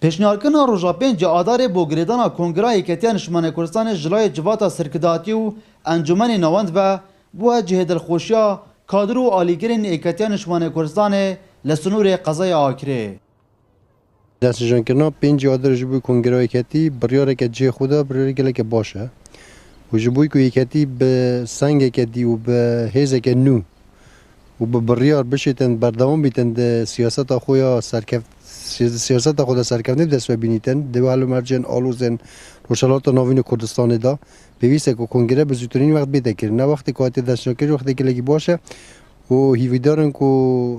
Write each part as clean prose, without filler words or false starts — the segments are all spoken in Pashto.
پیشنهادکردنا روژا پنج آدار بو گریدانا کنگره یکیتی نشمان کردستان جلای جواتا سرکداتی و انجمن نواند و بو جهه دلخوشیا کادر و آلیگرین یکیتی نشمان کردستان لسنور قضای آکره. دست جان کردنا پنج آدار جبوی کنگره یکیتی بریاره که جه خودا بریاره گله که باشه و جبوی که یکیتی به سنگ یکیتی و به هیزه که نو و به بریار بشیتن بردوام بیتن سیاست خویا سیاست خود سرکردن دست ببینیدن دوال مرجن آلوزن روشلات ناوین کردستان دا بویسته که کنگره به زودترین وقت بیده کرد نه وقتی که دست نکرد وقتی که لگی باشه و هیویدارن که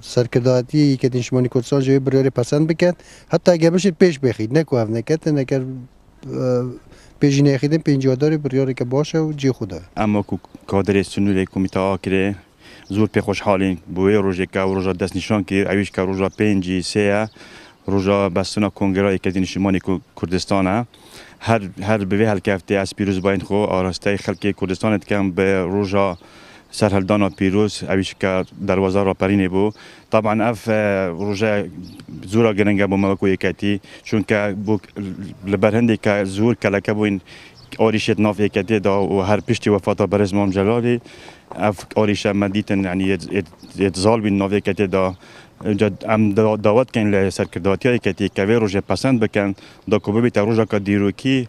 سرکرداتی که نشمانی کردستان جوی بریاری پسند بکرد حتی اگر بشید پیش بخید نه که هف نکرد نکر پیش نخیدن پنجاداری بریاری که باشه و جی خوده اما که کادر سنوری کمیته آکره زور پی خوشحالین بوی روزی که روزا دست نشان که اویش که روزا پنجی سه روزا بستنا کنگره یکی نشمانی کردستانه هر به هر کفته از پیروز باین خو آراسته خلک کردستان کم به روزا سرهلدان پیروز اویش که دروازه را پرینه بو طبعا اف روزا زورا گرنگه بو ملکو یکتی چون که بو لبرهندی که زور کلکه بوین آریشت ناف یکتی دا و هر پشتی وفات برز مام جلالی اف آریشه مدیتن یعنی اتزال بین ناف یکتی دا ام دعوت کن لسرکرداتی یکتی که وی روزه پسند بکن دا که ببیت روزا که دیروکی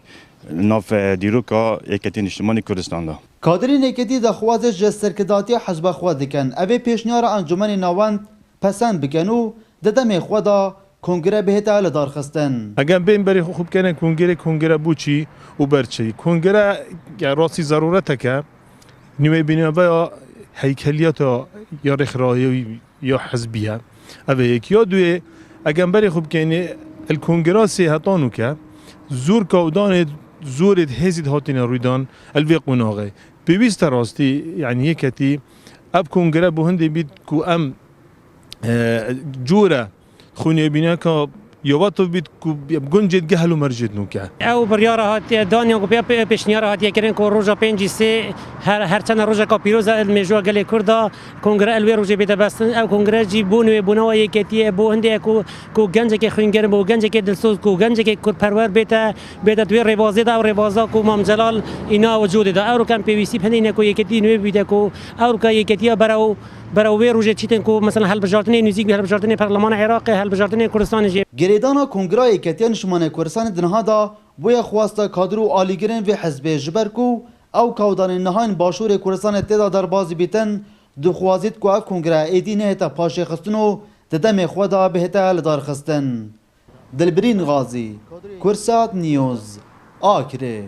ناف دیروکا یکتی نشمانی کردستان دا کادرین یکتی دا خوازش جه سرکرداتی حزب خواه دکن اوه پیشنیار انجمن نواند پسند بکن و ددم خوادا کنگره بهتا لدار خستن. اگر بین بری خوب کنه کنگره بوچی و برچی کنگره راستی ضرورته که نیمه بینیابه یا هیکلیات یا رخراهی یا حزبیه اوه یک یا دوی اگر بری خوب کنه الکنگره سیهتانو که زور کودان زورت هزید هاتین رویدان الوی قناغه بویست راستی یعنی یکتی اب کنگره بهنده بید که ام جوره خونی بینه که یواتو بید که گنجد گهل و مرجد نوکه او بریاره هاتی دانیا که بیا پیشنیاره هاتی کرن که روزا پنجی سه هر چند روزا که پیروز المجوا گلی کرده کنگره الوی روزی بیده بستن او کنگره جی بونوی بونوی یکیتی بو هنده که گنج که خونگرم بو گنج که دلسوز که گنج که کرپرور بیده دوی روازی دا و روازا که مام جلال اینا وجود دا او رو کم پیویسی پنینه که یکیتی نوی بیده که او که یکیتی برای روزی چیتن که مثلا حل بجارتنی نزیک حل بجارتنی پارلمان عراق حل بجارتنی کردستان جی گریدانا کنگره یکیتی نشمان کردستان دنها دا بوی خواسته کادر و آلیگرین و حزب جبرکو او کودان نهاین باشور کردستان تدا در بازی بیتن دخوازید که اف کنگره ایدی نهتا پاشه خستن و ددم خوادا بهتا لدار خستن. دلبرین غازی کرسات نیوز آکره.